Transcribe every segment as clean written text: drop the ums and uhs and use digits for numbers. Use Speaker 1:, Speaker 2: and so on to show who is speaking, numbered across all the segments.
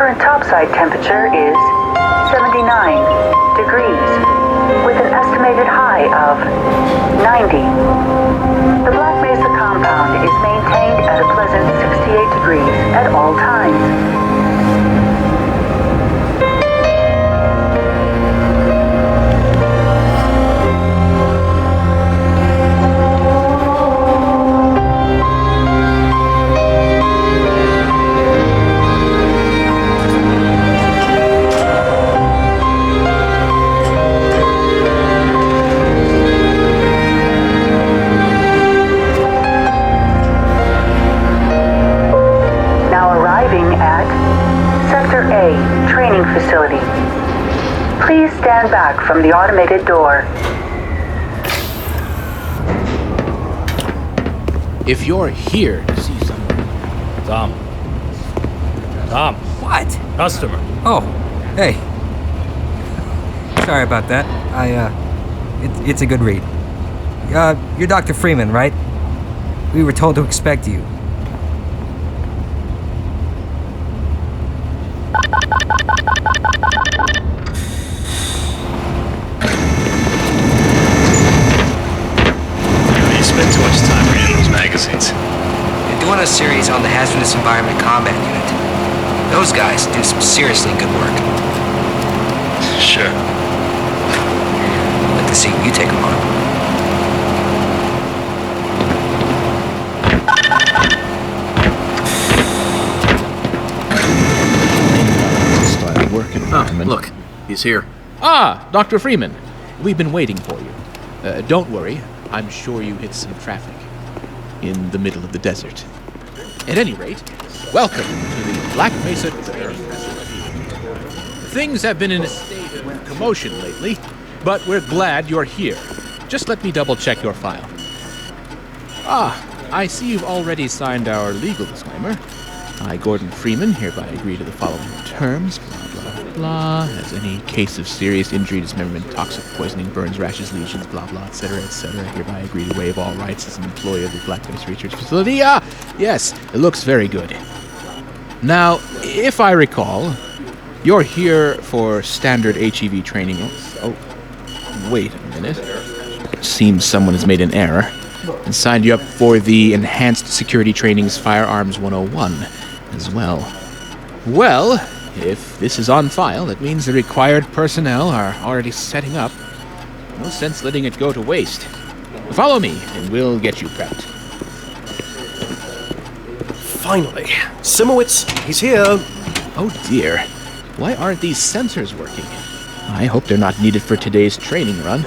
Speaker 1: current topside temperature is 79 degrees, with an estimated high of 90. The Black Mesa compound is maintained at a pleasant 68 degrees at all times. Facility. Please stand back from the automated door.
Speaker 2: If you're here to see someone...
Speaker 3: Tom.
Speaker 4: What?
Speaker 3: Customer.
Speaker 4: Oh, hey. Sorry about that. It's a good read. You're Dr. Freeman, right? We were told to expect you.
Speaker 5: They're doing a series on the Hazardous Environment Combat Unit. Those guys do some seriously good work.
Speaker 6: Sure.
Speaker 5: I'd like to see you take them on.
Speaker 2: Look, he's here. Ah, Dr. Freeman. We've been waiting for you. Don't worry, I'm sure you hit some traffic in the middle of the desert. At any rate, welcome to the Black Mesa Training Facility. Things have been in a state of commotion lately, but we're glad you're here. Just let me double-check your file. I see you've already signed our legal disclaimer. I, Gordon Freeman, hereby agree to the following terms, blah, blah, blah, as any case of serious injury, dismemberment, toxic poisoning, burns, rashes, lesions, blah, blah, etc., hereby agree to waive all rights as an employee of the Black Mesa Research Facility. Yes, it looks very good. Now, if I recall, you're here for standard HEV training. Oh, wait a minute. Seems someone has made an error and signed you up for the Enhanced Security Training's Firearms 101 as well. Well, if this is on file, that means the required personnel are already setting up. No sense letting it go to waste. Follow me, and we'll get you prepped.
Speaker 7: Finally. Simowitz, he's here.
Speaker 2: Oh dear. Why aren't these sensors working? I hope they're not needed for today's training run.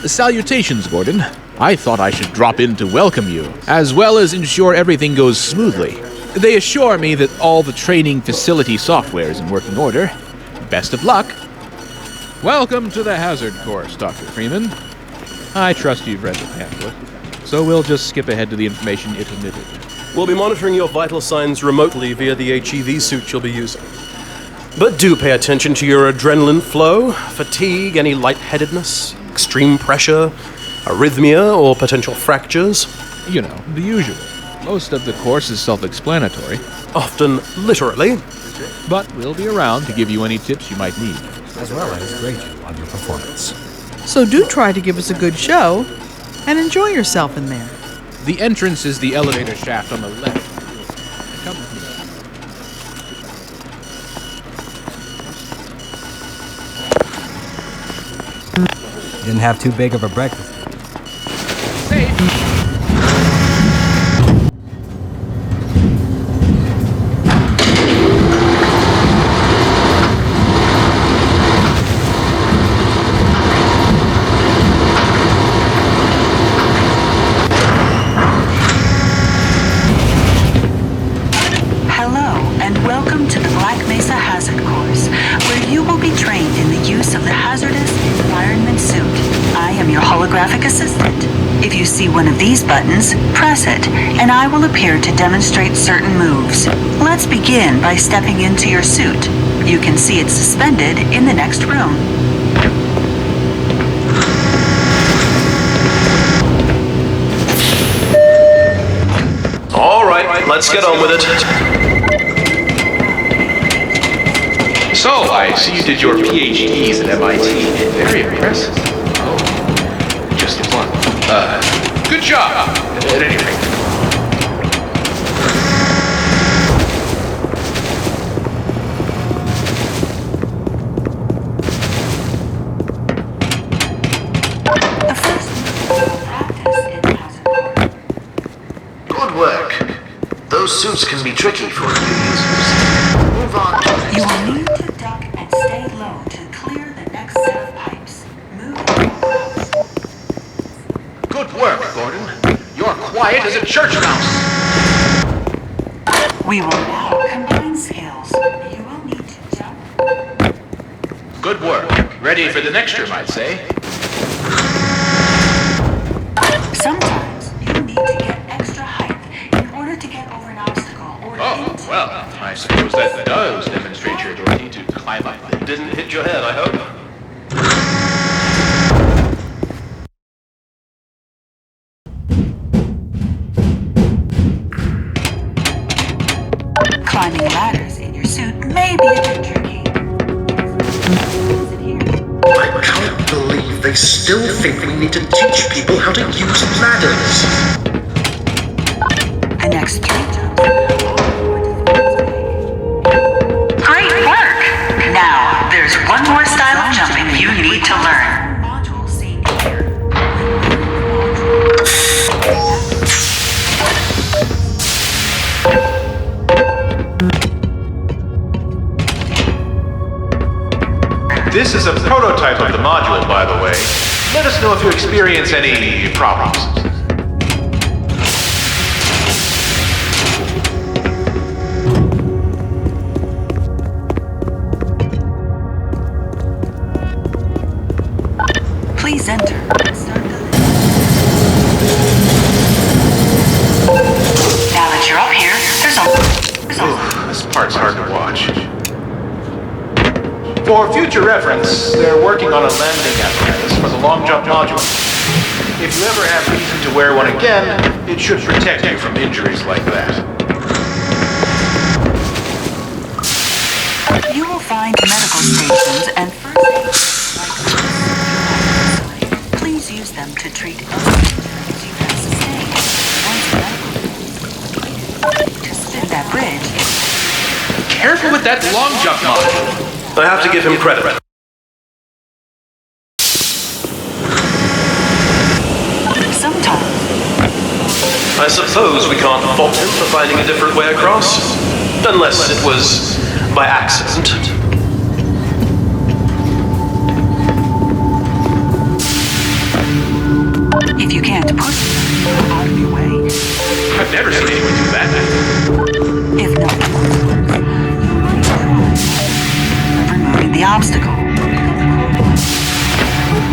Speaker 2: Salutations, Gordon. I thought I should drop in to welcome you, as well as ensure everything goes smoothly. They assure me that all the training facility software is in working order. Best of luck. Welcome to the Hazard Course, Dr. Freeman. I trust you've read the pamphlet, so we'll just skip ahead to the information it omitted.
Speaker 7: We'll be monitoring your vital signs remotely via the HEV suit you'll be using. But do pay attention to your adrenaline flow, fatigue, any lightheadedness, extreme pressure, arrhythmia, or potential fractures.
Speaker 2: You know, the usual. Most of the course is self-explanatory.
Speaker 7: Often literally.
Speaker 2: But we'll be around to give you any tips you might need.
Speaker 4: As well as grade you on your performance.
Speaker 8: So do try to give us a good show, and enjoy yourself in there.
Speaker 2: The entrance is the elevator shaft on the left. Come with
Speaker 4: me. Didn't have too big of a breakfast.
Speaker 2: Safe.
Speaker 1: Welcome to the Black Mesa Hazard Course, where you will be trained in the use of the Hazardous Environment Suit. I am your holographic assistant. If you see one of these buttons, press it, and I will appear to demonstrate certain moves. Let's begin by stepping into your suit. You can see it suspended in the next room.
Speaker 7: All right, let's get on with it.
Speaker 2: see you did your PhDs at MIT. Very impressive. Oh, just one. Good job, at any rate.
Speaker 1: The first practice in hazard course.
Speaker 3: Good work. Those suits can be tricky for new users. Move on to the
Speaker 1: You
Speaker 3: next.
Speaker 1: will need to duck and stay low to clear the next set of pipes. Move across.
Speaker 2: Good work, Gordon. You're quiet as a church mouse.
Speaker 1: We will now combine skills. You will need to jump.
Speaker 2: Good work. Ready for the next room, I'd say.
Speaker 1: Sometimes you need to get extra height in order to get over an obstacle or into
Speaker 2: Well, I suppose that does demonstrate your ability to climb up.
Speaker 7: Didn't hit your head, I hope.
Speaker 1: climbing ladders in your suit may be a bit tricky.
Speaker 3: I can't believe they still think we need to teach people how to use ladders.
Speaker 1: The next 3 jumps are more difficult to make. Great work! Now, there's one more style of jumping you need to learn. Module seen here.
Speaker 2: This is a prototype of the module, by the way. Let us know if you experience any problems.
Speaker 1: Please enter. Start the list. Now that you're up here, there's a...
Speaker 2: This part's hard to watch. For future reference, they're working on a landing apparatus for the long jump module. If you ever have reason to wear one again, it should protect you from injuries like that.
Speaker 1: You will find medical stations and first aid like this. Please use them to treat any injuries you have sustained. Once the medical bill is completed, to spin that bridge.
Speaker 2: Careful with that long jump module.
Speaker 7: I have to give him credit.
Speaker 1: Sometimes
Speaker 7: I suppose we can't fault him for finding a different way across. Unless it was by accident.
Speaker 1: if you can't push them out of your way,
Speaker 2: I've never seen anyone do that.
Speaker 1: if nothing else works, you might try removing the obstacle.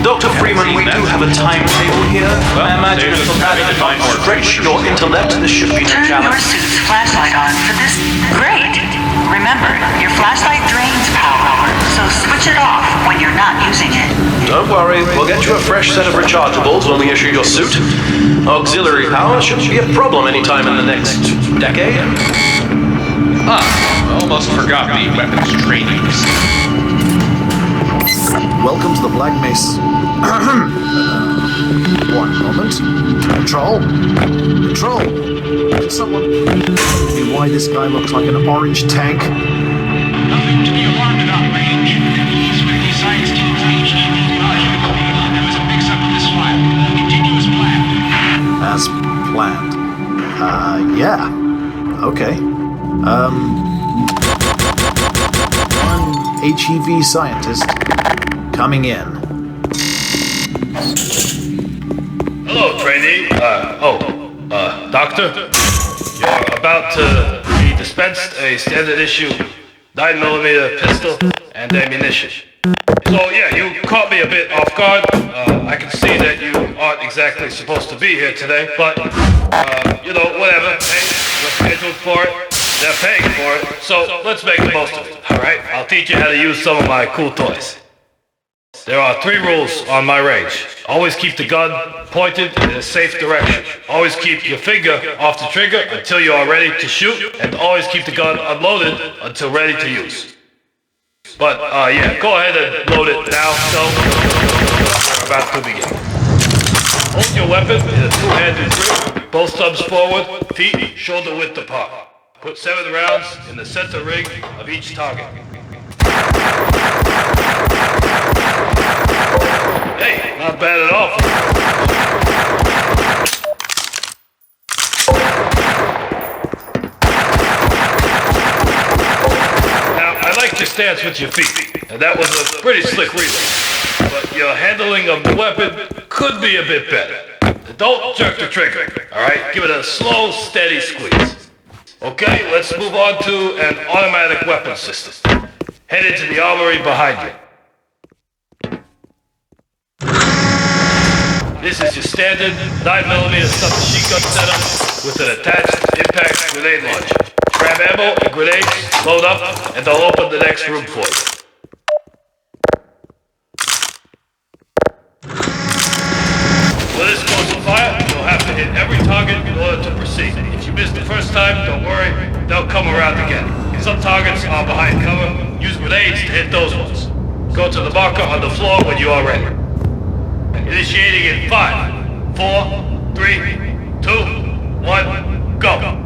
Speaker 7: Dr. Freeman, we do have a timetable here. I imagine if you stretch your intellect, this should be no
Speaker 1: Turn your
Speaker 7: challenge.
Speaker 1: suit's flashlight on for this. Great! Remember, your flashlight drains power, so switch it off when you're not using it.
Speaker 7: Don't worry, we'll get you a fresh set of rechargeables when we issue your suit. Auxiliary power shouldn't be a problem anytime in the next decade.
Speaker 2: Almost forgot the weapons trainings.
Speaker 9: Welcome to the Black Mesa. One moment. Control. Control. Can someone tell me why this guy looks like an orange tank?
Speaker 10: Nothing to be alarmed about, Range. He's with the science team's HEV module. There was a mix-up in this file. Continue as planned.
Speaker 9: As planned. Yeah. Okay. One HEV scientist coming in.
Speaker 11: Hello, trainee. Doctor. You're about to be dispensed a standard issue 9mm pistol and ammunition. So yeah, you caught me a bit off guard. I can see that you aren't exactly supposed to be here today, but whatever. Hey, you're scheduled for it. They're paying for it, so let's make the most of it. All right, I'll teach you how to use some of my cool toys. There are 3 rules on my range. Always keep the gun pointed in a safe direction. Always keep your finger off the trigger until you are ready to shoot, and always keep the gun unloaded until ready to use. But, yeah, go ahead and load it now, so we're about to begin. Hold your weapon in a two-handed grip, both thumbs forward, feet shoulder width apart. Put 7 rounds in the center ring of each target. Hey, not bad at all. Now, I like your stance with your feet, and that was a pretty slick release. But your handling of the weapon could be a bit better. Don't jerk the trigger, alright? Give it a slow, steady squeeze. Okay, let's move on to an automatic weapon system. Head into the armory behind you. This is your standard 9mm submachine gun setup with an attached impact grenade launcher. Grab ammo and grenades, load up, and they'll open the next room for you. For this course of fire, you'll have to hit every target in order to proceed. If you miss the first time, don't worry, they'll come around again. Some targets are behind cover. Use grenades to hit those ones. Go to the marker on the floor when you are ready. Initiating in 5, 4, 3, 2, 1, go.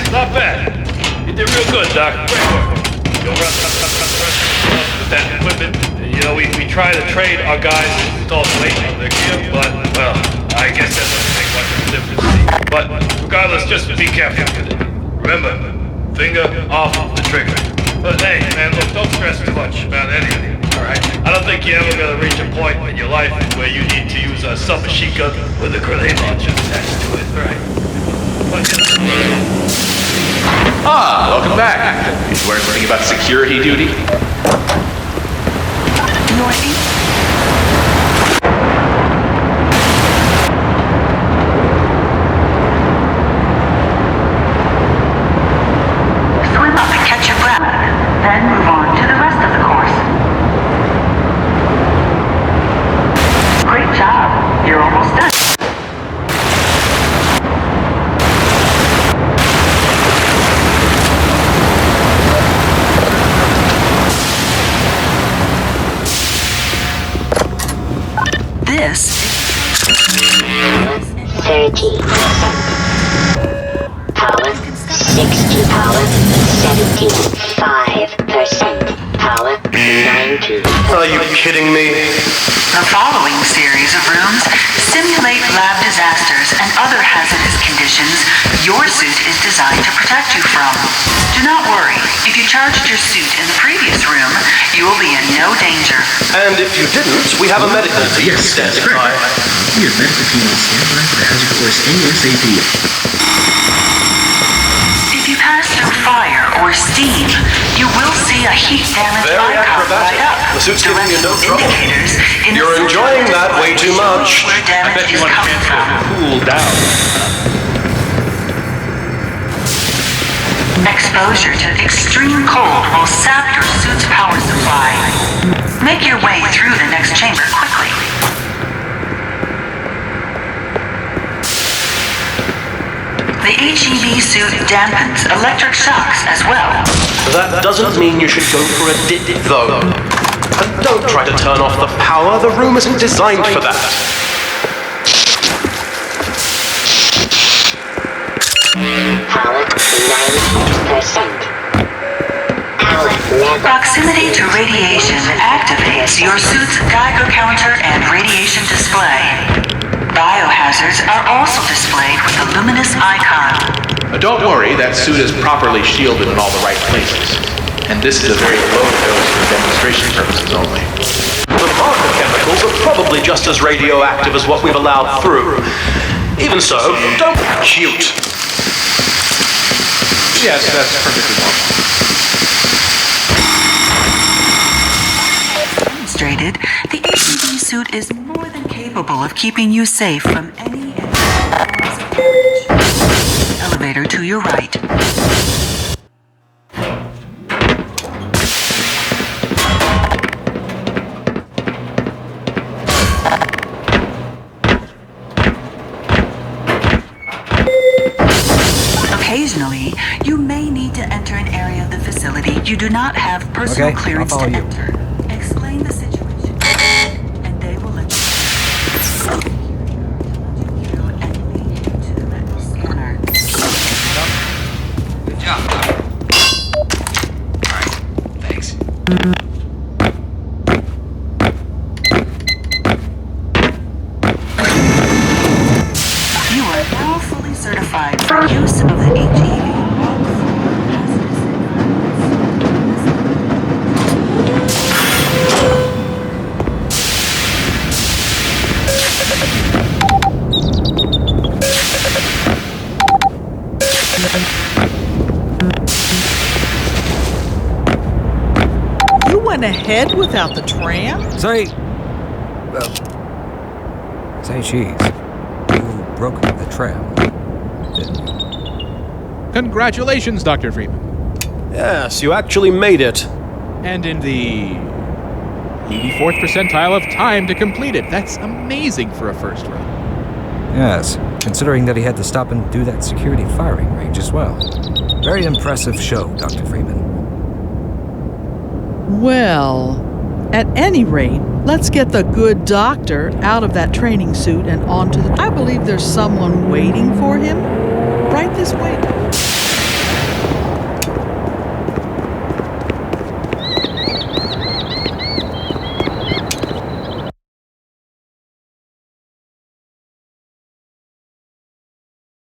Speaker 11: Not bad. You did real good, Doc. Great work. You'll run with that equipment. You know, we try to train our guys with all the weight of their gear, but, well, I guess that doesn't make much of a difference. But regardless, just be careful with it. Remember, finger off the trigger. But hey, man, look, don't stress too much about anything, alright? I don't think you're ever gonna reach a point in your life where you need to use a submachine gun with a grenade launcher attached to it, right? But,
Speaker 12: welcome back. You weren't learning about security duty?
Speaker 1: Swim up and catch your breath, then move on to the rest of the course. Great job. You're almost done. This
Speaker 13: 30%. Power 60. Power 70. 5%. Power 90.
Speaker 7: Are you kidding me?
Speaker 1: The following series of rooms simulate lab disasters and other hazardous conditions your suit is designed to protect you from. Do not worry. If you charged your suit in the previous room, you will be in no danger.
Speaker 7: And if you didn't, we have a medical team standing by.
Speaker 14: We have medical team on standby for the hazard course ASAP.
Speaker 1: If you pass through fire or steam, you will see a heat damage
Speaker 7: Very
Speaker 1: icon
Speaker 7: acrobatic.
Speaker 1: light up.
Speaker 7: The suit's giving you no trouble.
Speaker 1: Indicators in
Speaker 7: You're
Speaker 1: the
Speaker 7: enjoying that way too much.
Speaker 1: where damage is coming from.
Speaker 11: Cool down.
Speaker 1: Exposure to extreme cold will sap your suit's power supply. Make your way through the next chamber quickly. The HEV suit dampens electric shocks as well.
Speaker 7: That doesn't mean you should go for a dip, though. And don't try to turn off the power. The room isn't designed for that.
Speaker 13: Power 90%.
Speaker 1: Proximity to radiation activates your suit's Geiger counter and radiation display. Biohazards are also displayed with a luminous icon.
Speaker 12: Don't worry, that suit is properly shielded in all the right places. And this is a very low dose for demonstration purposes only.
Speaker 7: The marker chemical chemicals are probably just as radioactive as what we've allowed through. Even so, don't cute.
Speaker 12: Yes, that's perfectly normal.
Speaker 1: Demonstrated, the HEV suit is more than capable of keeping you safe from any and all forms of damage. Elevator to your right. Occasionally, you may need to enter an area of the facility you do not have personal clearance to enter. Explain the situation, and they will let you through and lead you to the retinal scanner.
Speaker 5: Good job, Doc. Alright, thanks.
Speaker 1: You are now fully certified for use of the HEV.
Speaker 8: You went ahead without the tram?
Speaker 4: Say cheese. You broke the tram, didn't you?
Speaker 2: Congratulations, Dr. Freeman.
Speaker 7: Yes, you actually made it.
Speaker 2: And in the 84th percentile of time to complete it. That's amazing for a first run.
Speaker 4: Yes, considering that he had to stop and do that security firing range as well. Very impressive show, Dr. Freeman.
Speaker 8: Well, at any rate, let's get the good doctor out of that training suit and onto the... I believe there's someone waiting for him right this way.